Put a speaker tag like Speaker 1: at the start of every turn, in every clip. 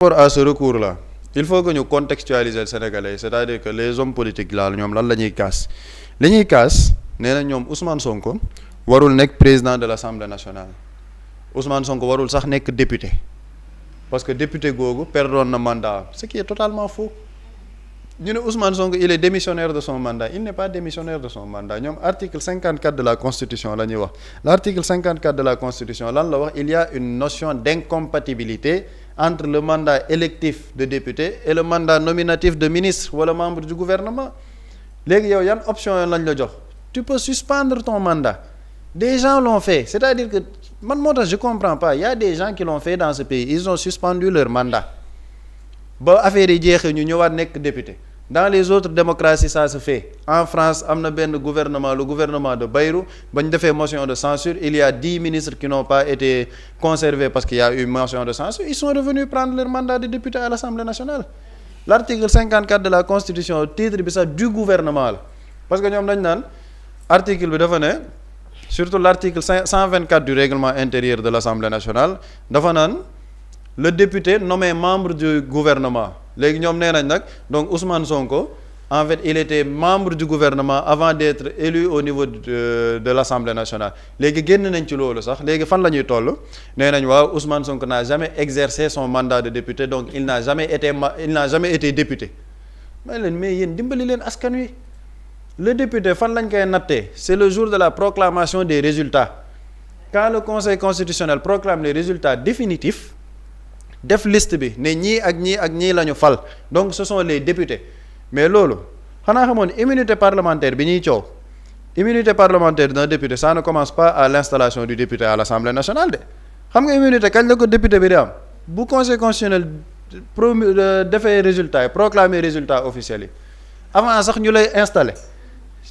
Speaker 1: Par rapport à ce recours-là il faut que ñu contextualiser le Sénégalais c'est-à-dire que les hommes politiques là ñoom lan la ñuy kaas li ñuy kaas nee na ñoom Ousmane Sonko warul nekk président de l'Assemblée nationale Ousmane Sonko warul sax nekk député parce que député googu perdroon na mandat ce qui est totalement faux ñu ne Ousmane Sonko il est démissionnaire de son mandat il n'est pas démissionnaire de son mandat ñoom article 54 de la constitution la ñuy wax l'article 54 de la constitution lan la wax il y a une notion d'incompatibilité entre le mandat électif de député et le mandat nominatif de ministre wala membre du gouvernement léegi yow yan option lañ la jox tu peux suspendre ton mandat des gens l'ont fait c'est-à-dire que man moo tax je comprends pas il y a des gens qui l'ont fait dans ce pays ils ont suspendu leur mandat ba affaire yi jeexee ñu ñëwaat nekk député dans les autres démocraties ça se fait en France am na benn gouvernement le gouvernement de Bayrou ba ñu defee motion de censure il y a 10 ministres qui n'ont pas été conservés parce qu'il y a eu motion de censure ils sont revenus prendre leur mandat de député à l'Assemblée nationale l'article 54 de la constitution titre bi sax du gouvernement la parce que ñoom dañ naan article bi dafa ne surtout l'article 124 du règlement intérieur de l'Assemblée nationale dafa naan le député nommé membre du gouvernement léegi ñoom nee nañ nag donc Ousmane Sonko en fait il était membre du gouvernement avant d'être élu au niveau de l'Assemblée nationale léegi génn nañ ci loolu sax léegi fan la ñuy toll nee nañ waaw Ousmane Sonko n'a jamais exercé son mandat de député donc il n'a jamais été député may leen mais yéen dimbali leen askan wi le député fan lañ koy nattee c'est le jour de la proclamation des résultats quand le Conseil constitutionnel proclame les résultats définitifs def liste bi ne ñii ak ñii ak ñii la ñu fal donc ce sont les députés mais loolu xanaa xamoon immunité parlementaire bi ñuy coow immunité parlementaire d'un député ça ne commence pas à l'installation du député à l'Assemblée nationale de xam nga immunité kañ la ko député bi di am bu conseil constitutionnel defee résultat yi proclamer résultat officiels yi avant sax ñu lay installer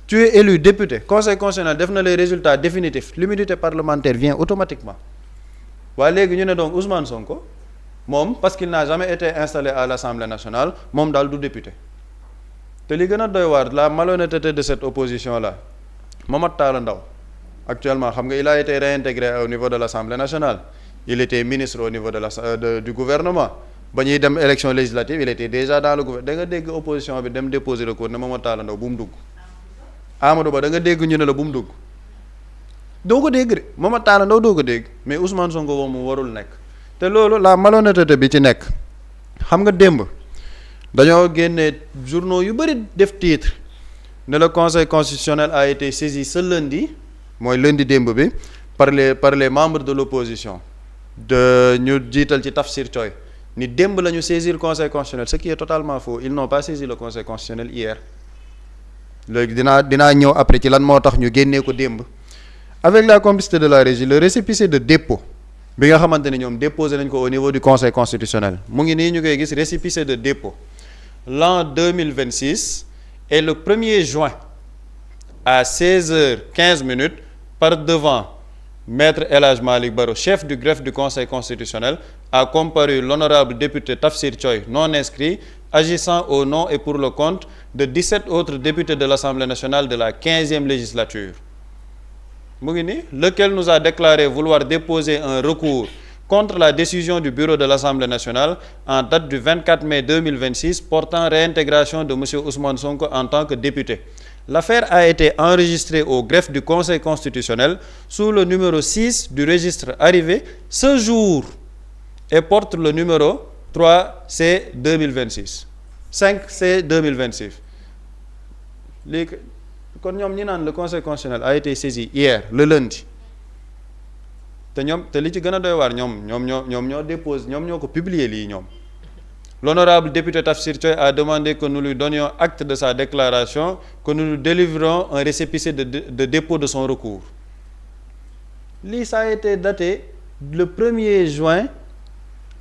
Speaker 1: tu es élu député conseil constitutionnel def na les résultats définitifs l'immunité parlementaire vient automatiquement waaye léegi ñu ne donc Ousmane Sonko moom parce qu'il n'a jamais été installé à l'Assemblée nationale moom daal du député te li gën a doy waar la malhonnêteté de cette opposition là Mamadou Talla Ndao actuellement xam nga il a été réintégré au niveau de l'Assemblée nationale il était ministre au niveau du gouvernement ba ñuy dem élection législative il était déjà dans le gouvernement da nga dégg opposition bi dem déposer recours ne Mamadou Talla Ndao bu mu dugg Amadou Ba da nga dégg ñu ne la bu mu dugg doo ko dégg de Mamadou Talla Ndao doo ko dégg mais Ousmane Sonko boobu mu warul nekk te loolu la malhonnêteté bi ci nekk xam nga démb dañoo génne journaux yu bëri def titre ne le conseil constitutionnel a été saisi ce lundi mooy lundi démb bi par les membres de l'opposition de ñu jiital ci Tafsir Thioye ni démb la ñu saisir conseil constitutionnel ce qui est totalement faux ils n'ont pas saisi le conseil constitutionnel hier léegi dinaa ñëw après ci lan moo tax ñu génnee ko démb avec la complicité de la régie le récépissé de dépôt bi nga xamante ni ñoom déposé nañ ko au niveau du conseil constitutionnel mu ngi nii ñu koy gis récépissé de dépôt l'an 2026 et le 1er juin à 16h15 par devant Maître El Hadj Malick Baro chef du greffe du conseil constitutionnel a comparu l'honorable député Tafsir Thioye non inscrit agissant au nom et pour le compte de 17 autres députés de l'Assemblée nationale de la 15e législature mu ngi nii lequel nous a déclaré vouloir déposer un recours contre la décision du bureau de l'Assemblée nationale en date du 24 mai 2026 portant réintégration de monsieur Ousmane Sonko en tant que député. L'affaire a été enregistrée au greffe du Conseil constitutionnel sous le numéro 6 du registre arrivé ce jour et porte le numéro 3C 2026 5C 2026 léegi kon ñoom ñi naan le Conseil constitutionnel a été saisi hier le lundi te li ci gën a doy waar ñoom ñoo déposé ñoom ñoo ko publier lii ñoom l'honorable député Tafsir Thioye a demandé que nous lui donnions acte de sa déclaration que nous lui délivrons un récépissé de dépôt de son recours lii ça a été daté le 1er juin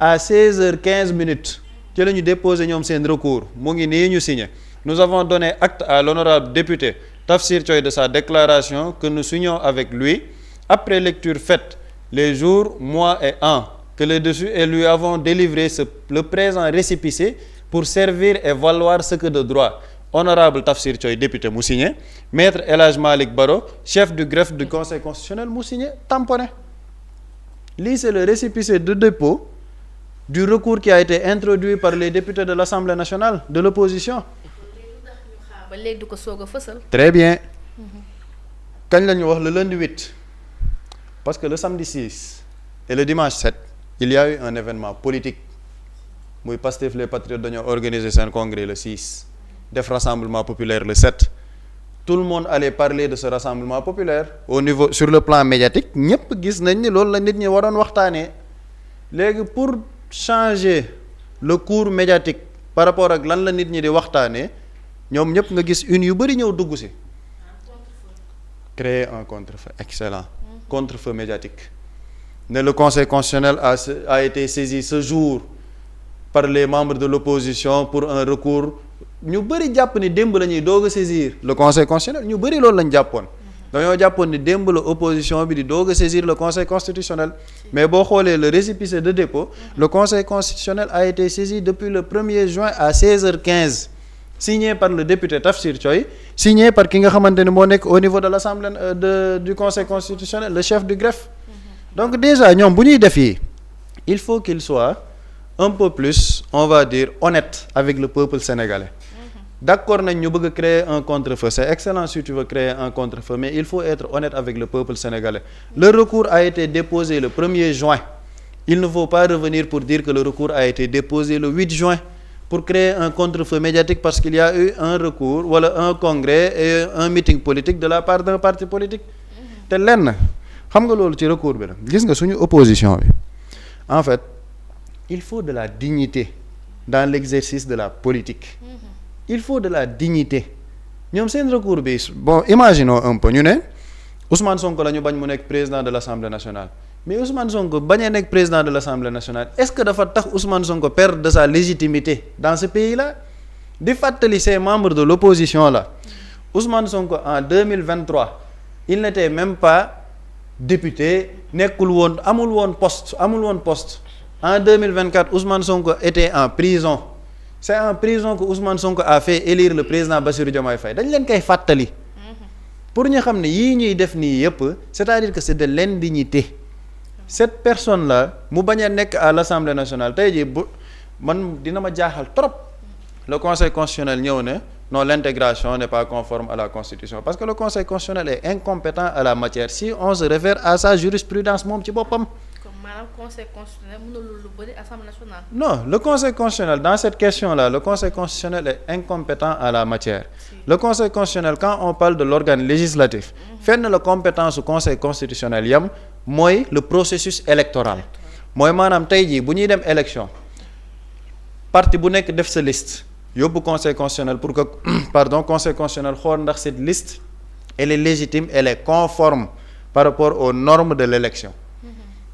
Speaker 1: à 16h15 ci la ñu déposé ñoom seen recours mu ngi nii ñu signé nous avons donné acte à l'honorable député Tafsir Thioye de sa déclaration que nous signons avec lui après lecture faite les jours, mois et ans que le dessus et lui avons délivré le présent récépissé pour servir et valoir ce que de droit. Honorable Tafsir Thioye député mu signé Maître El Hadj Malick Baro chef du greffe du conseil constitutionnel mu signé tamponné lii c'est le récépissé de dépôt du recours qui a été introduit par les députés de l'Assemblée nationale de l'opposition.
Speaker 2: ba léegi du ko soog a fësal.
Speaker 1: Très bien. kañ la ñu wax le lundi 8 parce que le samedi 6 et le dimanche 7 il y a eu un événement politique muy Pastef les Patriotes dañoo organiser seen congrès le 6 def rassemblement populaire le 7 tout le monde allait parler de ce rassemblement populaire au niveau sur le plan médiatique ñëpp gis nañ ni loolu la nit ñi waroon waxtaanee léegi pour changer le cours médiatique par rapport ak lan la nit ñi di waxtaanee ñoom ñëpp nga gis une yu bëri ñëw dugg si créer un contre-feu excellent contre-feu médiatique ne le conseil constitutionnel a été saisi ce jour par les membres de l'opposition pour un recours ñu bëri jàpp ni démb la ñuy doog a saisir le conseil constitutionnel ñu bëri loolu lañ jàppoon dañoo jàppoon ni démb la opposition bi di doog a saisir le conseil constitutionnel mais boo xoolee le récépissé de dépôt le conseil constitutionnel a été saisi depuis le 1er juin à 16h15 signé par le député Tafsir Thioye signé par ki nga xamante ne moo nekk au niveau de l'assemblée du conseil constitutionnel le chef du greffe donc déjà ñoom bu ñuy def yi il faut qu'il soit un peu plus on va dire honnête avec le peuple sénégalais d'accord nañ ñu bëgg créer un contre-feu c'est excellent si tu veux créer un contre-feu mais il faut être honnête avec le peuple sénégalais le recours a été déposé le 1er juin il ne faut pas revenir pour dire que le recours a été déposé le 8 juin pour créer un contre-feu médiatique parce qu'il y a eu un recours wala un congrès et un meeting politique de la part d'un parti politique te lenn xam nga loolu ci recours bi la gis nga suñu opposition bi en fait il faut de la dignité dans l'exercice de la politique il faut de la dignité ñoom seen recours bi bon imaginons un peu ñu ne Ousmane Sonko la ñu bañ mu nekk président de l'Assemblée nationale mais Ousmane Sonko bañee nekk président de l'Assemblée nationale est-ce que dafa tax Ousmane Sonko perdre de sa légitimité dans ce pays-là di fàttali ces membres de l'opposition là Ousmane Sonko en 2023 il n'était même pas député nekkul woon amul woon poste en 2024 Ousmane Sonko était en prison c'est en prison que Ousmane Sonko a fait élire le président Bassirou Diomaye Faye dañ leen koy fàttali pour ñu xam ne yii ñuy def nii yëpp c'est-à-dire que c'est de l'indignité cette personne là mu bañ a nekk à l'Assemblée nationale tey jii bu man dina ma jaaxal trop le conseil constitutionnel ñëw ne non l'intégration n'est pas conforme à la constitution parce que le conseil constitutionnel est incompétent à la matière si on se réfère à sa jurisprudence moom ci boppam.
Speaker 2: comme maanaam conseil constitutionnel mënul lu bëri Assemblée nationale.
Speaker 1: non le conseil constitutionnel dans cette question là le conseil constitutionnel est incompétent à la matière. Si. Le conseil constitutionnel quand on parle de l'organe législatif. fenn la compétence su conseil constitutionnel yam mooy le processus électoral. mooy maanaam tey jii bu ñuy dem élection parti bu nekk def sa liste. yóbbu conseil constitutionnel pour que conseil constitutionnel xool ndax cette liste elle est légitime elle est conforme par rapport aux normes de l'élection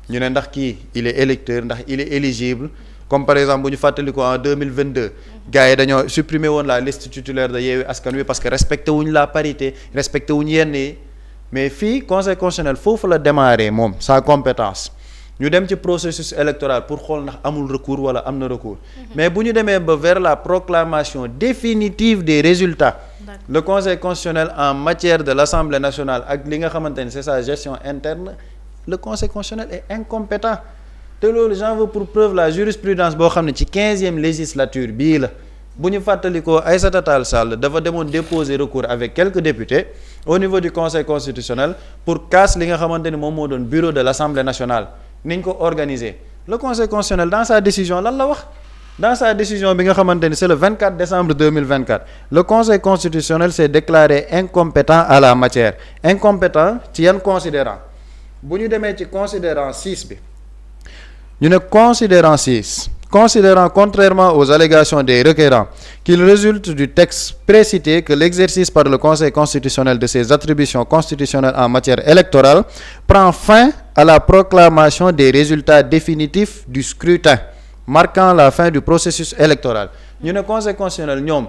Speaker 1: ñu ne ndax kii il est électeur ndax il est éligible comme par exemple bu ñu fàttali ko en 2022 gars yi dañoo supprimer woon la liste titulaire de Yewwi Askan Wi parce que respecté wuñ la parité respecté wuñ yenn yi mais fii conseil constitutionnel foofu la démarrer moom sa compétence ñu dem ci processus électoral pour xool ndax amul recours wala am na recours mais bu ñu demee ba vers la proclamation définitive des résultats le conseil constitutionnel en matière de l'Assemblée nationale ak li nga xamante ni c'est sa gestion interne le conseil constitutionnel est incompétent te loolu j'en veux pour preuve la jurisprudence boo xam ne ci 15e législature bii la bu ñu fàttalikoo Aïssata Tall Sall dafa demoon déposer recours avec quelques députés au niveau du conseil constitutionnel pour casse li nga xamante ni moom moo doon bureau de l'Assemblée nationale ni ñu ko organiser le conseil constitutionnel dans sa décision lan la wax dans sa décision bi nga xamante ni c'est le 24 décembre 2024 le conseil constitutionnel s'est déclaré incompétent à la matière incompétent ci yan considérant bu ñu demee ci considérant 6 bi ñu ne considérant 6 considérant contrairement aux allégations des requérants qu'il résulte du texte précité que l'exercice par le Conseil constitutionnel de ses attributions constitutionnelles en matière électorale prend fin à la proclamation des résultats définitifs du scrutin marquant la fin du processus électoral ñu ne Conseil constitutionnel ñoom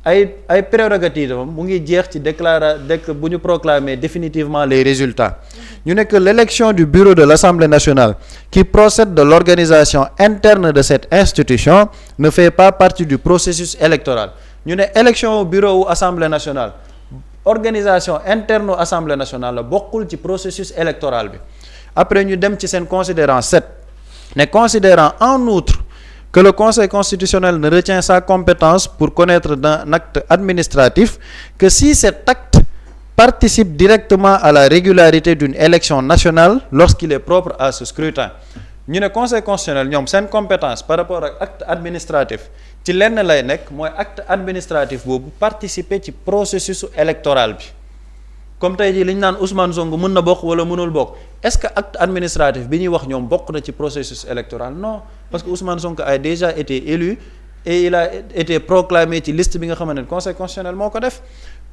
Speaker 1: ay prérogatives mu ngi jeex ci bu ñu proclamer définitivement les résultats ñu ne que l'élection du bureau de l'Assemblée nationale qui procède de l'organisation interne de cette institution ne fait pas partie du processus électoral ñu ne élection au bureau wu Assemblée nationale organisation interne au Assemblée nationale la bokkul ci processus électoral bi après ñu dem ci seen considérant 7 ne considérant en outre que le Conseil constitutionnel ne retient sa compétence pour connaître d'un acte administratif que si cet acte participe directement à la régularité d'une élection nationale lorsqu'il est propre à ce scrutin. ñu ne Conseil constitutionnel ñoom seen compétence par rapport ak acte administratif ci lenn lay nekk mooy acte administratif boobu participer ci processus électoral bi comme tey jii li ñu naan Ousmane Sonko mën na bokk wala mënul bokk est-ce que acte administratif bi ñuy wax ñoom bokk na ci processus électoral non parce que Ousmane Sonko a déjà été élu et il a été proclamé ci liste bi nga xamante ne Conseil constitutionnel moo ko def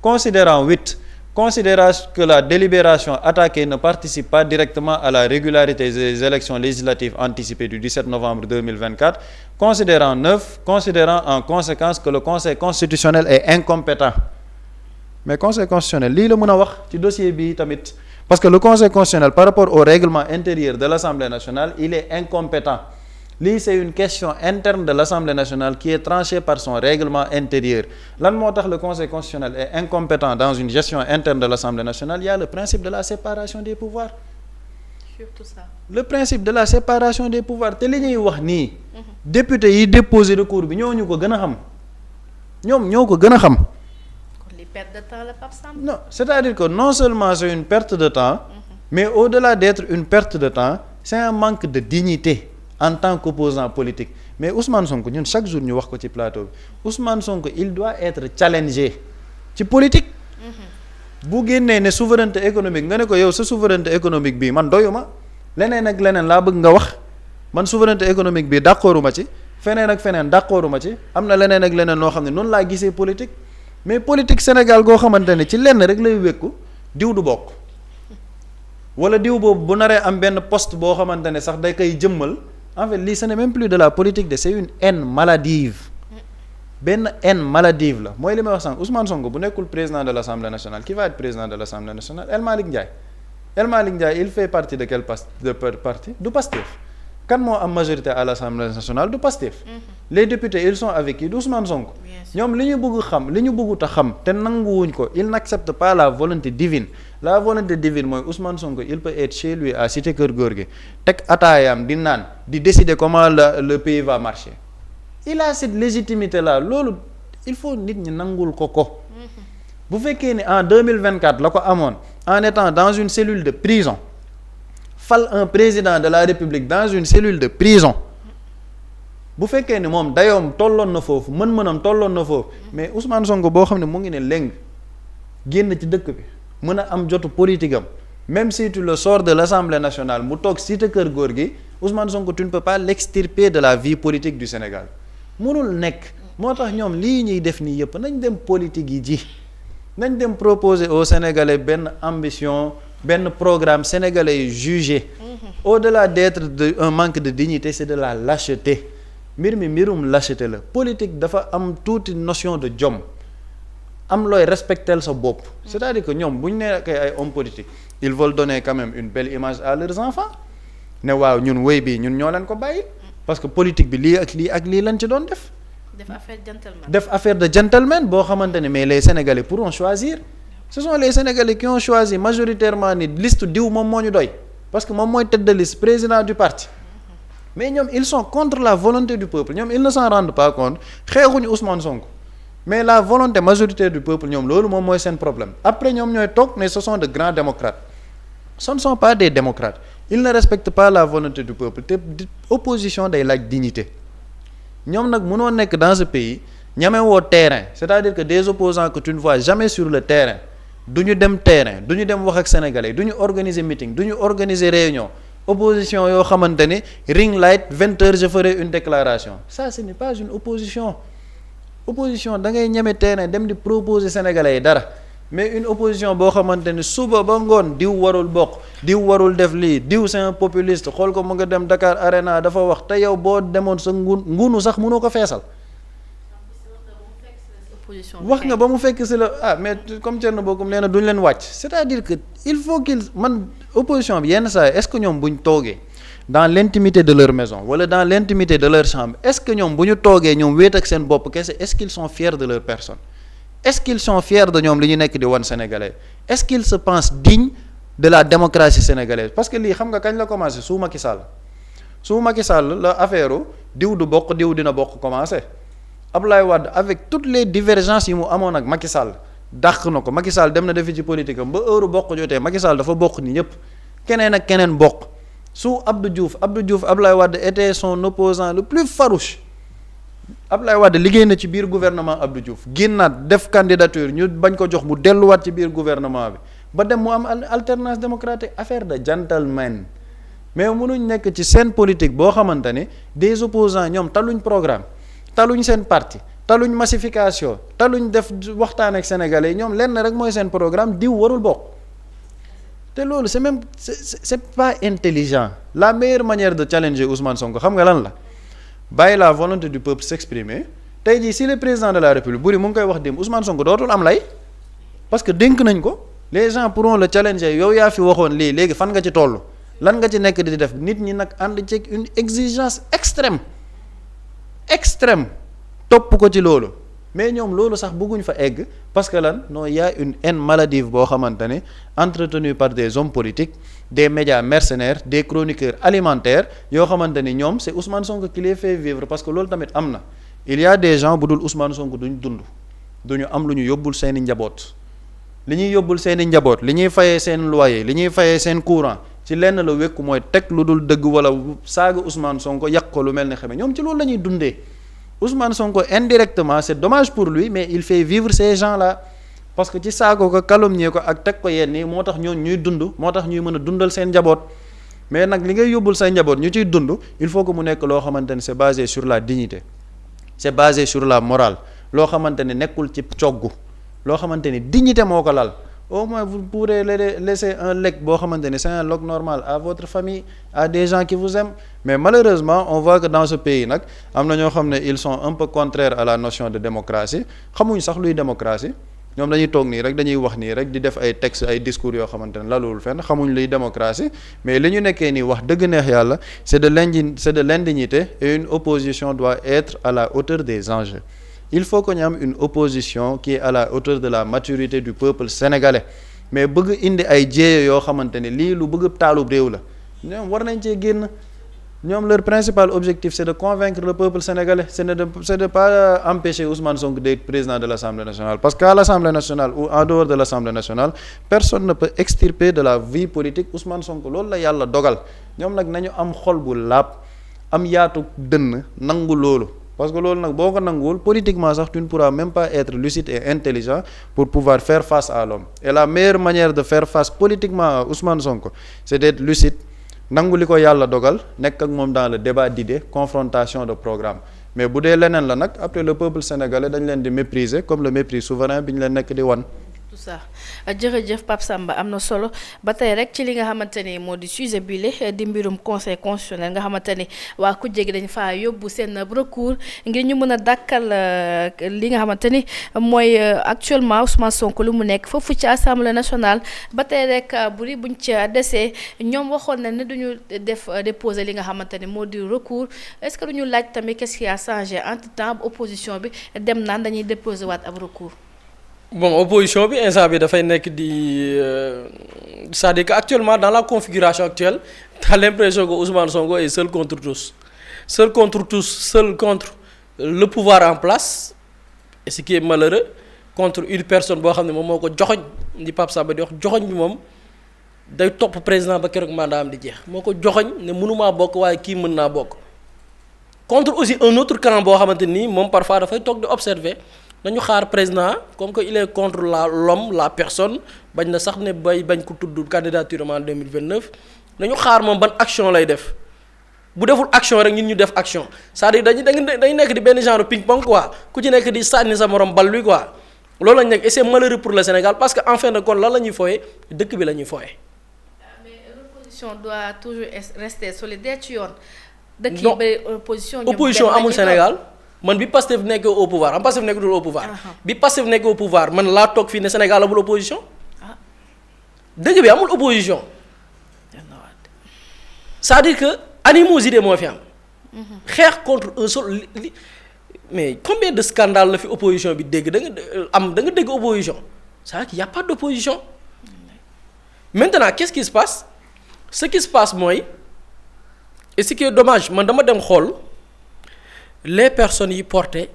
Speaker 1: considérant 8 considérant que la délibération attaquée ne participe pas directement à la régularité des élections législatives anticipées du 17 novembre 2024, considérant 9, considérant en conséquence que le Conseil constitutionnel est incompétent. Mais Conseil constitutionnel lii la mën a wax ci dossier bi tamit parce que le Conseil constitutionnel par rapport au règlement intérieur de l'Assemblée nationale il est incompétent. Lii c'est une question interne de l'Assemblée nationale qui est tranchée par son règlement intérieur. Lan moo tax le Conseil constitutionnel est incompétent dans une gestion interne de l'Assemblée nationale? Il y a le principe de la séparation des pouvoirs.
Speaker 2: Surtout ça.
Speaker 1: Le principe de la séparation des pouvoirs te li ñuy wax nii. Député yi déposé recours bi ñoo ñu ko gën a xam. ñoom ñoo ko gën a xam.
Speaker 2: Kon li perte de temps la Pape Samba.
Speaker 1: Non, c'est-à-dire que non seulement c'est une perte de temps, mais au-delà d'être une perte de temps, c'est un manque de dignité. En tant qu'opposant politique mais Ousmane Sonko ñun chaque jour ñu wax ko ci plateau bi Ousmane Sonko il doit être challengé ci politique. Bu génnee ne souveraineté économique nga ne ko yow sa souveraineté économique bii man doyuma leneen ak leneen laa bëgg nga wax man souveraineté économique bii d'accorduma ci feneen ak feneen d'accorduma ci am na leneen ak leneen loo xam ne noonu laa gisee politique mais politique Sénégal goo xamante ne ci lenn rek lay wékku diw du bokk wala diw boobu bu naree am benn poste boo xamante ne sax day koy jëmmal. En fait lii ce n'est même plus de la politique de c'est une haine maladive benn haine maladive la mooy li may wax sànq Ousmane Sonko bu nekkul président de l'Assemblée nationale qui va être président de l'Assemblée nationale El Malick Ndiaye il fait partie de quel parti du Pastef kan moo am majorité à l'Assemblée nationale du Pastef les députés ils sont avec qui du Ousmane Sonko ñoom li ñu bëgg xam li ñu bëggut a xam te nanguwuñ ko il n'accepte pas la volonté divine la volonté divine mooy Ousmane Sonko il peut être chez lui à Cité Keur Gorgui teg ataayam di naan di décider comment le pays va marcher il a cette légitimité là loolu il faut nit ñi nangul ko bu fekkee ni en 2024 la ko amoon en étant dans une cellule de prison fal un président de la République dans une cellule de prison bu fekkee ni moom dayoom tolloon na foofu mën-mënam tolloon na foofu mais Ousmane Sonko boo xam ne mu ngi ne léng génn ci dëkk bi mën a am jotu politique am même si tu le sors de l'Assemblée nationale mu toog Cité Keur Gorgui Ousmane Sonko tu ne peux pas l'extirper de la vie politique du Sénégal mënul nekk moo tax ñoom lii ñuy def nii yëpp nañ dem politique yi ji nañ dem proposer aux Sénégalais benn ambition benn programme sénégalais jugé au-delà d'être un manque de dignité c'est de la lâcheté mbirum lâcheté la politique dafa am tuuti notion de jom am looy respecter sa bopp c'est-à-dire que ñoom bu ñu nekkee ay hommes politiques ils veulent donner quand même une belle image à leurs enfants ne waaw ñun wéy bii ñun ñoo leen ko bàyyi parce que politique bi lii ak lii ak lii lañ ci doon def def affaire de gentleman boo xamante ne mais les Sénégalais pourront choisir ce sont les Sénégalais qui ont choisi majoritairement ni liste diw moom moo ñu doy parce que moom mooy tête de liste président du parti mais ñoom ils sont contre la volonté du peuple ñoom ils ne s'en rendent pas compte xeexuñu Ousmane Sonko mais la volonté majoritaire du peuple ñoom loolu moom mooy seen problème après ñoom ñooy toog ne ce sont de grands démocrates ce ne sont pas des démocrates ils ne respectent pas la volonté du peuple te opposition day laaj dignité ñoom nag mënoo nekk dans ce pays ñamewoo terrain c'est-à-dire que des opposants que tu ne vois jamais sur le terrain du ñu dem terrain du ñu dem wax ak sénégalais du ñu organiser meeting du ñu organiser réunion opposition yoo xamante ne ring light 20h je ferai une déclaration ça ce n'est pas une opposition da ngay ñeme terrain dem di proposer sénégalais yi dara mais une opposition boo xamante ne suba ba ngoon diw warul bokk diw warul def lii diw c'est un populiste xool ko mu nga dem Dakar Arena dafa wax te yow boo demoon sa ngunu sax mënoo ko feesal wax nga ba mu fekk si la mais comme Thierno Bocoum nee na duñ leen wàcc c'est-à-dire que il faut qu'il man opposition bi yenn saa est-ce que ñoom buñ toogee dans l'intimité de leur maison wala dans l'intimité de leur chambre est-ce que ñoom bu ñu toogee ñoom wéet ak seen bopp kese est-ce qu'ils sont fiers de leur personne est-ce qu'ils sont fiers de ñoom li ñu nekk di wan sénégalais est-ce qu'ils se pensent dignes de la démocratie sénégalaise parce que lii xam nga kañ la commencé sous Macky Sall su Macky Sall la affaire diw du bokk diw dina bokk commencé Abdoulaye Wade avec toutes les divergences yi mu amoon ak Macky Sall dàq na ko Macky Sall dem na defi ci politique am ba heure bokk jotee Macky Sall dafa bokk ni ñëpp keneen ak keneen bokk su Abdou Diouf Abdoulaye Wade était son opposant le plus farouche Abdoulaye Wade liggéey na ci biir gouvernement Abdou Diouf génnaat def candidature ñu bañ ko jox mu delluwaat ci biir gouvernement bi ba dem mu am alternance démocratique affaire de gentleman mais mënuñ nekk ci seen politique boo xamante ne des opposants ñoom taluñ programme taluñ seen parti taluñ massification taluñ def waxtaan ak sénégalais yi ñoom lenn rek mooy seen programme diw warul bokk te loolu c'est pas intelligent la meilleure manière de challenger Ousmane Sonko xam nga lan la bàyyi la volonté du peuple s'exprimer tey jii si le président de la république buri mu ngi koy wax démb Ousmane Sonko dootul am lay parce que dénk nañ ko les gens pourront le challenger yow yaa fi waxoon lii léegi fan nga ci toll lan nga ci nekk di def nit ñi nag ànd ci une exigence extrême topp ko ci loolu mais ñoom loolu sax bëgguñ fa egg parce que lan non y a une haine maladive boo xamante ne entretenue par des hommes politiques des médias mercenaires des chroniqueurs alimentaires yoo xamante ni ñoom c'est Ousmane Sonko qui les fait vivre parce que loolu tamit am na il y a des gens bu dul Ousmane Sonko duñ dund duñu am lu ñu yóbbul seeni njaboot li ñuy yóbbul seeni njaboot li ñuy fayee seen loyer li ñuy fayee seen courant ci lenn la wékku mooy teg lu dul dëgg wala saaga Ousmane Sonko yàq ko lu mel ne xame ñoom ci loolu la ñuy dundee Ousmane Sonko indirectement c'est dommage pour lui mais il fait vivre ces gens-là parce que ci saago ko calomnier ko ak teg ko yenn yi moo tax ñoon ñuy dund moo tax ñuy mën a dundal seen njaboot mais nag li ngay yóbbul say njaboot ñu ciy dund il faut que mu nekk loo xamante ne c'est basé sur la dignité c'est basé sur la morale loo xamante ne nekkul ci coggu loo xamante ne dignité moo ko lal au moins vous pourrez laisser un legs boo xamante ne c'est un log normal à votre famille à des gens qui vous aiment mais malheureusement on voit que dans ce pays nag am na ñoo xam ne ils sont un peu contraires à la notion de démocratie xamuñ sax luy démocratie ñoom dañuy toog nii rek dañuy wax nii rek di def ay textes ay discours yoo xamante ne lalul fenn xamuñ luy démocratie mais li ñu nekkee nii wax dëgg neex yàlla c'est de l'indignité et une opposition doit être à la hauteur des enjeux il faut que ñu am une opposition qui est à la hauteur de la maturité du peuple sénégalais mais bëgg indi ay jéeye yoo xamante ne lii lu bëgg taalub réew la ñoom war nañ cee génn ñoom leur principal objectif c'est de convaincre le peuple sénégalais c'est de pas empêcher Ousmane Sonko d'être président de l'Assemblée nationale parce qu'à l'Assemblée nationale ou en dehors de l'Assemblée nationale personne ne peut extirper de la vie politique Ousmane Sonko loolu la yàlla dogal ñoom nag nañu am xol bu laab am yaatu dënn nangu loolu parce que loolu nag boo ko nanguwul politiquement sax tu ne pourras même pas être lucide et intelligent pour pouvoir faire face à l'homme et la meilleure manière de faire face politiquement à Ousmane Sonko c'est d'être lucide nangu li ko yàlla dogal nekk ak moom dans le débat d'idées confrontation de programme mais bu dee leneen la nag après le peuple sénégalais dañ leen di mépriser comme le mépris souverain bi ñu leen nekk di wan.
Speaker 2: tout ça jërëjëf Pape Samba am na solo ba tey rek ci li nga xamante ni moo di sujet bi di mbirum conseil constitutionnel nga xamante ni waa ku jéggi dañ faa yóbbu seen recours ngir ñu mën a dàkkal li nga xamante ni mooy actuellement Ousmane Sonko lu mu nekk foofu ci assemblée nationale ba tey rek buñ ca desee ñoom waxoon na ne duñu déposer li nga xamante ni moo di recours est-ce que duñu laaj tamit qu'est-ce qui a changé entre temps opposition bi dem naan dañuy déposer waat ab recours.
Speaker 3: bon opposition bi instant bi dafay nekk di c'est-à-dire que actuellement dans la configuration actuelle t'as l'impression que Ousmane Sonko est seul contre tous seul contre le pouvoir en place et ce qui est malheureux contre une personne boo xam ne moom moo ko joxoñ di Pape Samba di wax joxoñ bi moom day topp président ba keroog mandat am di jeex moo ko joxoñ ne mënumaa bokk waaye kii mën naa bokk contre aussi un autre camp boo xamante nii moom parfois dafay toog di observer nañu xaar président comme que il est contre l'homme la personne bañ na sax ne bañ ko tudd candidature en 2029 nañu xaar moom ban action lay def bu deful action rek ñun ñu def action c'est-à-dire dañu nekk di benn genre ping pong quoi ku ci nekk di sànni sa morom bal wi quoi loolu lañ nekk et c'est malheureux pour le Sénégal parce que en fin de compte lan la ñuy fooyee dëkk bi la ñuy fooyee.
Speaker 2: mais l'opposition doit toujours rester solidaire ci yoon. dëkk yi bëri opposition
Speaker 3: amul Sénégal. man bi Pastef nekk au pouvoir am Pastef nekk dul au pouvoir bi Pastef nekk au pouvoir man laa toog fii ne Sénégal amul opposition dëgg bi amul opposition c'est-à-dire que animosité moo fi am xeex contre un seul mais combien de scandales la fi opposition bi dégg da nga dégg opposition c'est-à-dire qu'il y a pas d'opposition maintenant qu'est-ce qui se passe ce qui se passe mooy et ce qui est dommage man dama dem xool les personnes yi porté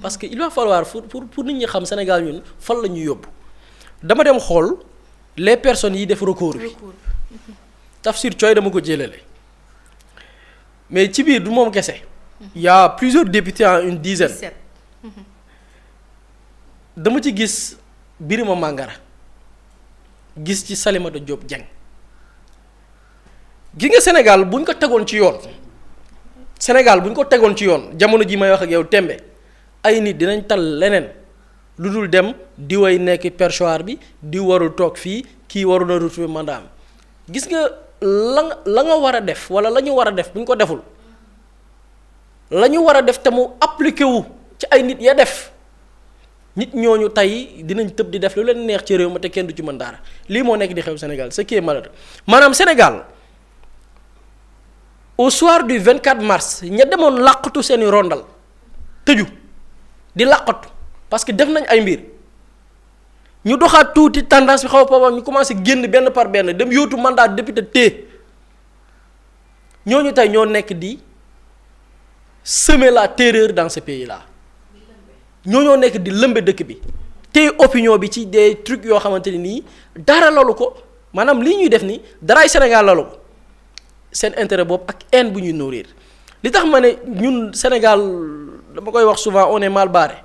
Speaker 3: parce que il va falloir pour nit ñi xam Sénégal ñun fan la ñuy yóbbu dama dem xool les personnes yi def recours bi Tafsir Thioye dama ko jëlale mais ci biir du moom kese il y a plusieurs députés en une dizaine dama ci gis Birima Mangara gis ci Salimata Diop Dieng gi nga Sénégal buñ ko tegoon ci yoon jamono ji may wax ak yow tembe ay nit dinañ tal leneen lu dul dem di way nekk perchoir bi di warul toog fii kii warul na retrouver mandat am gis nga la nga war a def wala la ñu war a def bu ñu ko deful la ñu war a def te mu appliqué wu ci ay nit ya def nit ñooñu tey dinañ tëb di def lu leen neex ci réew ma te kenn du ci mën dara lii moo nekk di xew Sénégal ce qui est malheureux maanaam Sénégal au soir du 24 mars ña demoon làqatu seeni rondal tëju di làqatu parce que def nañ ay mbir ñu doxaat tuuti tendance bi xaw a pooba ñu commencé génn benn par benn dem yóotu mandat député té ñooñu tey ñoo nekk di semer la terreur dans ce pays là ñoo nekk di lëmbe dëkk bi tey opinion bi ci des trucs yoo xamante ni nii dara lalu ko maanaam lii ñuy def ni daraay Sénégal lalu ko seen intérêt boobu ak haine bu ñuy nourrir li tax ma ne ñun Sénégal dama koy wax souvent on est mal barré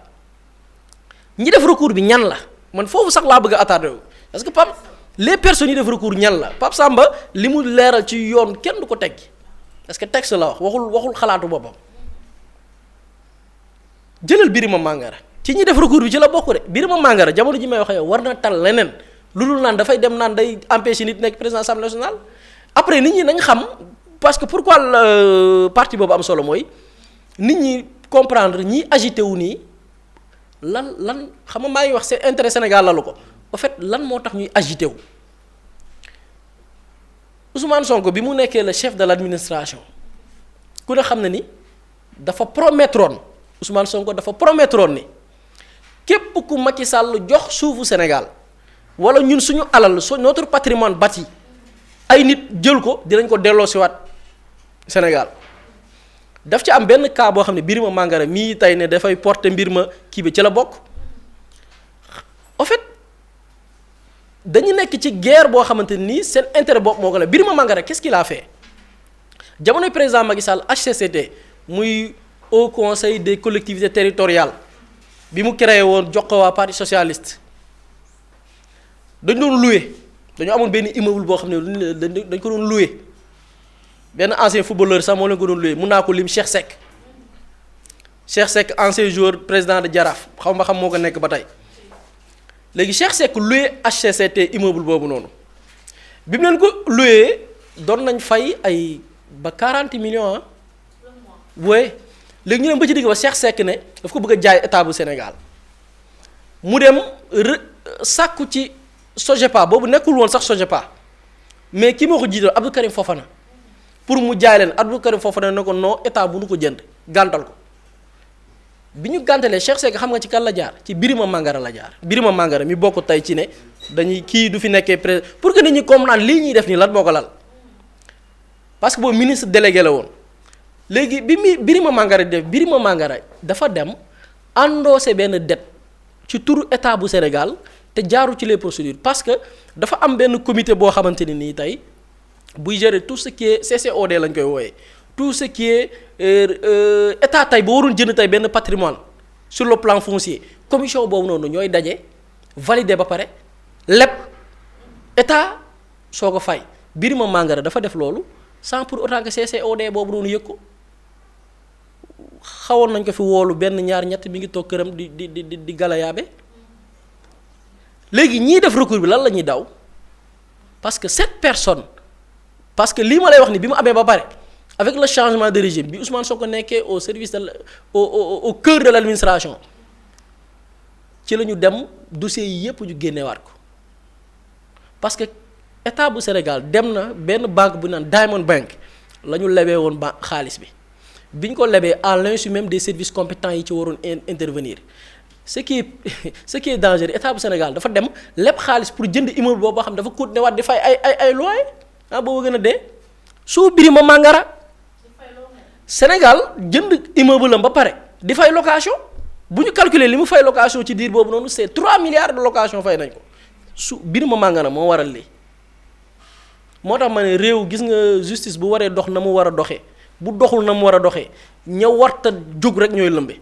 Speaker 3: ñi def recours bi ñan la man foofu sax laa bëgg a attardé wu parce que Pape les personnes yi def recours ñan la Pape Samba li mu leeral ci yoon kenn du ko teggi parce que texte la wax waxul xalaatu boppam jëlal Birima Mangara ci ñi def recours bi ci la bokk de Birima Mangara jamono ji may wax yow war na tal leneen lu dul naan dafay dem naan day empêcher nit nekk président assemblée nationale après nit ñi nañ xam parce que pourquoi parti boobu am solo mooy nit ñi comprendre ñi agité wu nii lan xam nga maa ngi wax seen intérêt Sénégal lalu ko en fait lan moo tax ñuy agité wu Ousmane Sonko bi mu nekkee le chef de l'administration ku ne xam na ni dafa promettroon Ousmane Sonko dafa promettroon ni képp ku Macky Sall jox suufu Sénégal wala ñun suñu alal notre patrimoine bâti ay nit jël ko dinañ ko delloosiwaat Sénégal daf ci am benn cas boo xam ne Birima Mangara mii tey ne dafay porter mbir ma kii bi ci la bokk en fait dañu nekk ci guerre boo xamante nii seen intérêt bopp moo ko la Birima Mangara qu'est-ce qu'il a fait jamonoy président Macky Sall HCCT muy Haut Conseil des collectivités territoriales bi mu créé woon jox ko waa parti socialiste dañ doon loué dañu amoon benn immeuble boo xam ne dañ ko doon loué benn ancien footballeur sax moo leen ko doon loué mun naa ko lim Cheikh Seck ancien joueur président de Jaraaf xaw ma xam moo ko nekk ba tey léegi Cheikh Seck loué HCCT immeuble boobu noonu bi mu leen ko loué doon nañ fay ay ba 40 millions ah. oui léegi ñu dem ba ci digg ba Cheikh Seck ne daf ko bëgg a jaay état bu Sénégal mu dem sàkku ci Sogepa boobu nekkul woon sax Sogepa mais ki moo ko jiital Abdou Karim Fofana pour mu jaay leen Abdou Karim Fofana ne ko non état bu nu ko jënd gàntal ko bi ñu gàntalee Cheikh Seck xam nga ci kan la jaar ci Birima Mangara la jaar Birima Mangara mi bokk tey ci ne dañuy kii du fi nekkee président pour que nit ñi comprendre lii ñuy def nii lan moo ko lal parce que boobu ministre délégué la woon léegi bi mi Birima Mangara def Birima Mangara dafa dem endossé benn dette ci turu état bu Sénégal te jaaru ci les procédures parce que dafa am benn comité boo xamante ni nii tey buy gérer tout ce qui est CCOD lañ koy wooyee tout ce qui est état tey boo waroon jënd tey benn patrimoine sur le plan foncier commission boobu noonu ñooy daje valider ba pare lépp état soo ko fay Birima Mangara dafa def loolu sans pour autant que CCOD boobu noonu yëg ko xawoon nañ ko fi woolu benn ñaar ñett mi ngi toog këram di galayaabe léegi ñii def recours bi lan la ñuy daw parce que cette personne parce que lii ma lay wax ni bi mu amee ba pare avec le changement de régime bi Ousmane Sonko nekkee au service de au cœur de l'administration ci la ñu dem dossiers yi yépp ñu génneewaat ko parce que état bu Sénégal dem na benn banque bu naan Diamond Bank la ñu lebee woon xaalis bi ñu ko lebee à l'insu même des services compétents yi ci waroon intervenir ce qui est dangereux état bu Sénégal dafa dem leb xaalis pour jënd immeuble boobu boo xam dafa continuer waat di fay ay loyer boobu gën a dee su Birima Mangara Sénégal jënd immeuble am ba pare di fay location bu ñu calculer li mu fay location ci diir boobu noonu c'est 3 milliards de location fay nañ ko su Birima Mangara moo waral lii moo tax ma ne réew gis nga justice bu waree dox na mu war a doxee bu doxul na mu war a doxee ña warta jóg rek ñooy lëmbe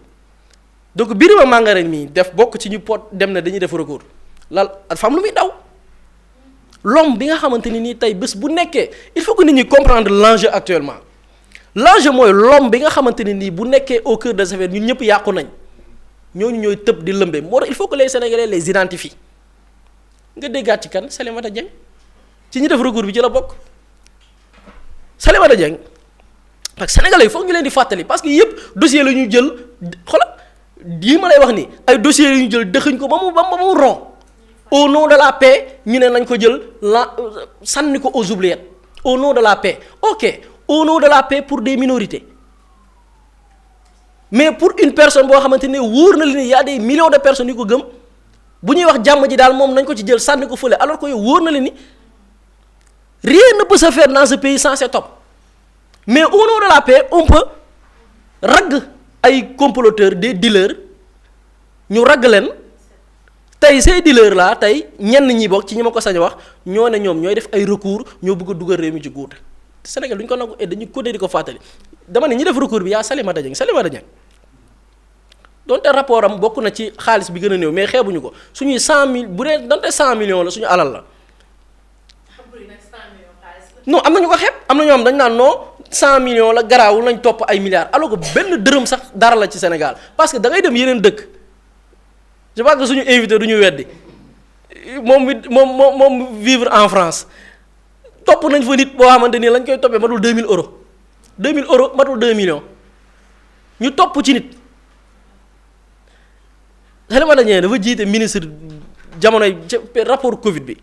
Speaker 3: donc Birima Mangara mii def bokk ci ñu pot dem na dañuy def recours lal dafa am lu muy daw l'homme bi nga xamante ni nii tey bés bu nekkee il faut que nit ñi comprendre l'enjeu actuellement l'enjeu mooy l'homme bi nga xamante ni nii bu nekkee au cœur des affaires ñun ñëpp yàqu nañ ñooñu ñooy tëb di lëmbe moo tax il faut que les Sénégalais les identifient nga déggaat ci kan Salimata Dieng ci ñi def recours bi ci la bokk Salimata Dieng parce que Sénégalais yi foog ñu leen di fàttali parce que yëpp dossier la ñu jël xoolal yi ma lay wax ni ay dossiers yu ñu jël dëxëñ ko ba mu rond au nom de la paix ñu ne nañ ko jël la sànni ko aux oubliettes au nom de la paix ok au nom de la paix pour des minorités mais pour une personne boo xamante ne wóor na li ne y a des millions de personnes yu ko gëm bu ñuy wax jàmm ji daal moom nañ ko ci jël sànni ko fële alors que yow wóor na li ni rien ne peut se faire dans ce pays sans cet homme mais au nom de la paix on peut ragg ay comploteurs des dealers ñu ragg leen tey ces dealers là tey ñenn ñi bokk ci ñi ma ko sañ a wax ñoo ne ñoom ñooy def ay recours ñoo bëgg a dugal réew mi ci guute Sénégal duñ ko nangu et dañu ko di ko fàttali dama ne ñi def recours bi yaa Salimata Dieng donte rapport am bokk na ci xaalis bi gën a néew mais xeebuñu ko suñuy 100 000 bu dee donte 100 millions la suñu alal la. non am na ñu ko xeeb am na ñoo xam dañ naan non 100 millions la garaawul nañ topp ay milliards alors que benn dërëm sax dara la ci Sénégal parce que da ngay dem yeneen dëkk je pense que suñu invité du ñu weddi moom vivre en France topp nañ fa nit boo xamante ni lañ koy toppee matul 2000 euros 2000 euros matul 2 millions ñu topp ci nit. Salimata Dieng dafa jiite ministre jamonoy rapport Covid bi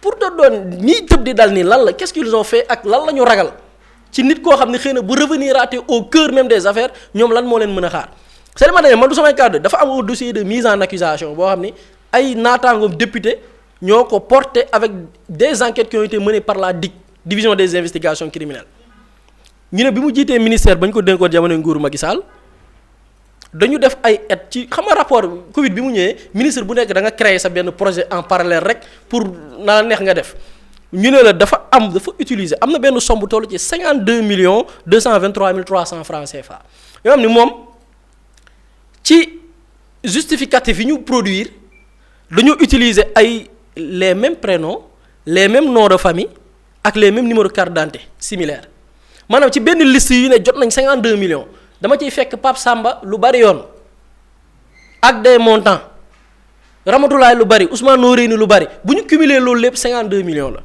Speaker 3: pour te doon ñiy tëb di dal nii lan la qu'est-ce qu'ils ont fait ak lan la ñu ragal ci nit koo xam ne xëy na bu revenir au cœur même des affaires ñoom lan moo leen mën a xaar Salimata Dieng man du samay kàddu dafa am un dossier de mise en accusation boo xam ni ay naataangoom député ñoo ko porté avec des enquêtes qui ont été menées par la DIC division des investigations criminelles ñu ne bi mu jiitee ministère ba ñu ko dénkoon jamono nguuru Macky Sall dañu def ay aide ci xam nga rapport Covid bi mu ñëwee ministre bu nekk da nga créer sa benn projet en parallèle rek pour na neex nga def ñu ne la dafa utiliser am na benn somme bu toll ci 52 223 300 francs CFA yoo xam ni moom ci justificatif yi ñu produire dañoo utiliser ay les mêmes prénoms les mêmes noms de famille ak les mêmes numéros carte d'identité similaires maanaam ci benn liste yi ne jot nañ 52 millions. dama ciy fekk Pape Samba lu bari yoon ak des montants Ramatoulaye lu bari Ousmane Noreyni lu bari bu ñu cumuler loolu lépp 52 millions la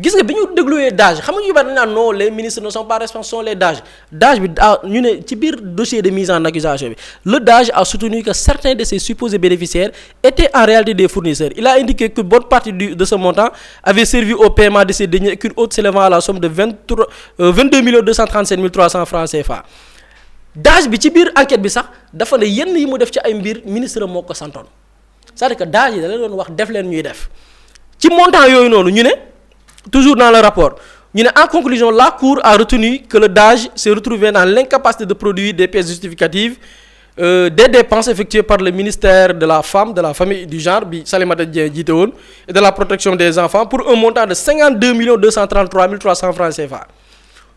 Speaker 3: gis nga bi ñu dégluwee DAGE xam nga ñu bari dañu naan non les ministres ne sont pas responsables sont les DAGE bi ñu ne ci biir dossier de mise en accusation bi le DAGE a soutenu que certains de ses supposés bénéficiaires étaient en réalité des fournisseurs il a indiqué que bonne partie de ce montant avait servi au paiement de ces deniers et qu'une autre s'élevant à la somme de 22 237 300 francs CFA. DAGE bi ci biir enquête bi sax dafa ne yenn yi mu def ci ay mbir ministre moo ko santoon c'est-à-dire que DAGE yi da leen doon wax def leen ñuy def ci montant yooyu noonu ñu ne toujours dans le rapport ñu ne en conclusion la Cour a retenu que le DAGE s'est retrouvé dans l'incapacité de produire des pièces justificatives des dépenses effectuées par le ministère de la Femme, de la Famille et du Genre bi Salimata Dieng jiite woon et de la protection des enfants pour un montant de 52 233 300 francs CFA.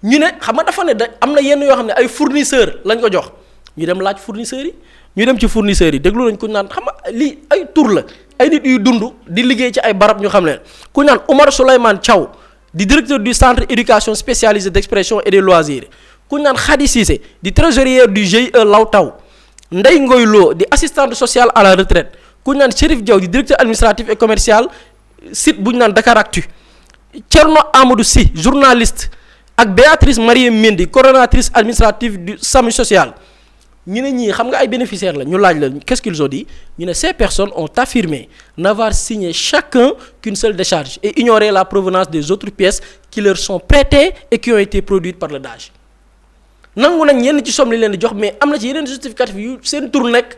Speaker 3: ñu ne xam nga dafa ne da am na yenn yoo xam ne ay fournisseurs lañ ko jox ñu dem laaj fournisseurs yi ñu dem ci fournisseurs yi déglu nañ ku naan xam nga lii ay tur la ay nit yuy dund di liggéey ci ay barab ñu xam leen ku naan Oumar Souleymane Thiaw di directeur du centre éducation spécialisée d'expression et des loisirs ku naan Khady Cissé di trésorier du GIE Lawtaw Ndeye Ngoy Lo di assistante sociale à la retraite ku naan Chérif Diaw di directeur administratif et commercial site bu ñu naan Dakaractu Thierno Amadou Sy journaliste ak Béatrice Marie Mendy coordonnatrice administrative du SAMU social ñu ne ñii xam nga ay bénéficiaires la ñu laaj la qu'est-ce qu'ils ont dit ñu ne ces personnes ont affirmé n'avoir signé chacun qu'une seule décharge et ignoré la provenance des autres pièces qui leur sont prêtées et qui ont été produites par le DAGE nangu nañ yenn ci somme li leen di jox mais am na ci yeneen justificatif yu seen tur nekk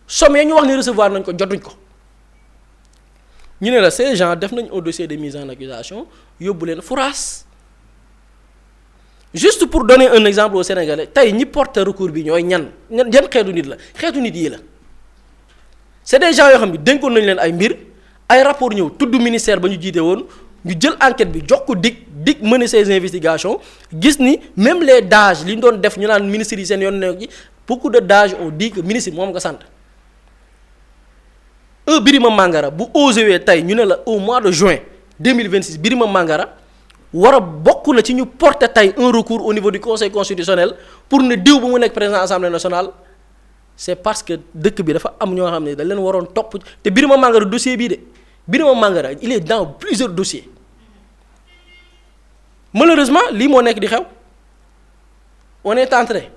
Speaker 3: somme ya ñu wax ni recevoir nañ ko jotuñ ko ñu ne la ces gens def nañ un dossier de mise en accusation yóbbu leen foras juste pour donner un exemple au Sénégalais tey ñi porter recours bi ñooy yan xeetu nit la xeetu nit yi la c'est des gens yoo xam ne dénkoon nañu leen ay mbir ay rapport ñëw tudd ministère ba ñu jiite woon ñu jël enquête bi jox ko dig mener ces investigations gis ni même les DAGE li ñu doon def ñu naan ministres yi seen yoon nekk ji beaucoup de DAGE ont dit que ministre moom nga sant Birima Mangara bu osé tey ñu ne la au mois de juin 2026 Birima Mangara war a bokk na ci ñu porter tey un recours au niveau du conseil constitutionnel pour ne diw bu mu nekk président assemblée nationale c'est parce que dëkk bi dafa am ñoo xam ne dañ leen waroon topp te Birima Mangara dossier bii de Birima Mangara il est dans plusieurs dossiers malheureusement lii moo nekk di xew on est entré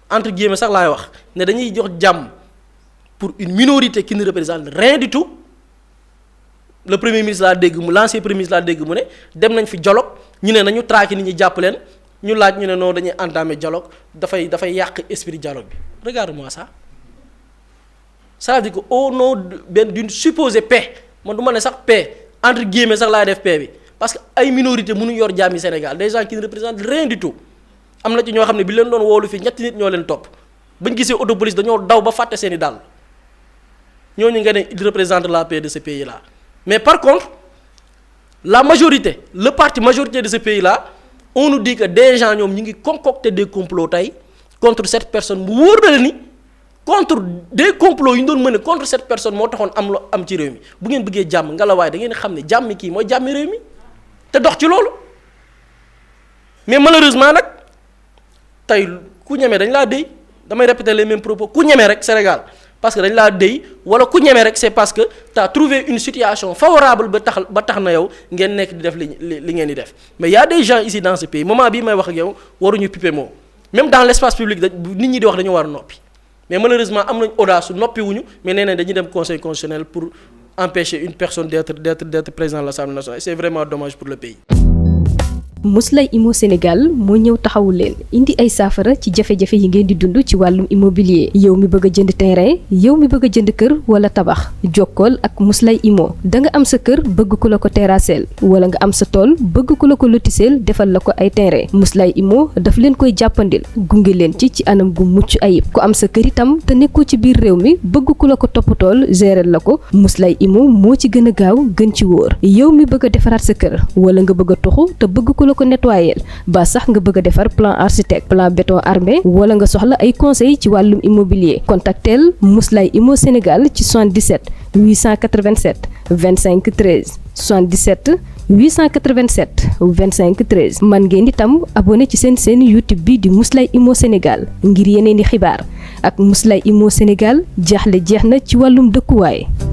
Speaker 3: entre guillemets sax laay wax ne dañuy jox jàmm pour une minorité qui ne représente rien du tout le premier ministre laa dégg mu l'ancien premier ministre laa dégg mu ne dem nañ fi dialogue ñu ne nañu traquer nit ñi jàpp leen ñu laaj ñu ne non dañuy entamer dialogue dafay yàq esprit dialogue bi regarde-moi ça ça veut dire que au nom d'une supposée paix man du ma ne sax paix entre guillemets sax laay def paix bi parce que ay minorité mënu yor jàmmi Sénégal des gens qui ne représentent rien du tout am na ci ñoo xam ne bi leen doon woolu fii ñetti nit ñoo leen topp bañ gisee auto police dañoo daw ba fàtte seeni dàll ñooñu nga ne il représente la paix de ce pays là mais par contre la majorité le parti majorité de ce pays là on nous dit que des gens ñoom ñu ngi concocter des complots tey contre cette personne mu wóor na la ni contre des complots yu ñu doon mën contre cette personne moo taxoon am ci réew mi bu ngeen bëggee jàmm ngelawaay da ngeen xam ne jàmmi kii mooy jàmmi réew mi te dox ci loolu mais malheureusement nag tey ku ñeme dañ laa déy damay répéter les mêmes propos ku ñeme rek Sénégal parce que dañ laa déy wala ku ñeme rek c'est parce que tu as trouvé une situation favorable ba tax na yow ngeen nekk di def li ngeen di def mais y a des gens ici dans ce pays moment bii may wax ak yow waruñu piper moo même dans l'espace public nit ñi di wax dañu war a noppi mais malheureusement am nañ audace noppi wuñu mais nee nañ dañuy dem conseil constitutionnel pour empêcher une personne d'être président de l'Assemblée nationale c'est vraiment dommage pour le pays.
Speaker 4: Mously Immo Sénégal moo ñëw taxawu leen indi ay saafara ci jafe-jafe yi ngeen di dund ci wàllum immobilier yow mi bëgg a jënd terrain yow mi bëgg a jënd kër wala tabax jokkool ak Mously Immo da nga am sa kër bëgg ku la ko terrasseel wala nga am sa tool bëgg ku la ko lotiseel defal la ko ay terrain Mously Immo daf leen koy jàppandil gunge leen ci anam gu mucc ayib ku am sa kër itam te nekkoo ci biir réew mi bëgg ku la ko toppatool gérer la ko Mously Immo moo ci gën a gaaw gën ci wóor yow mi bëgg a defaraat sa kër wala nga bëgg a toxu te bëgg ku la ko nettoyer ba sax nga bëgg a defar plan architecte plan béton armé wala nga soxla ay conseil ci wàllum immobilier contactel Mously Immo Sénégal ci 77 887 25 13 77 887 25 13 man ngeen itam abonné ci seen YouTube bi di Mously Immo Sénégal ngir yeneen i xibaar ak Mously Immo Sénégal jaaxle jeex na ci wàllum dëkkuwaay.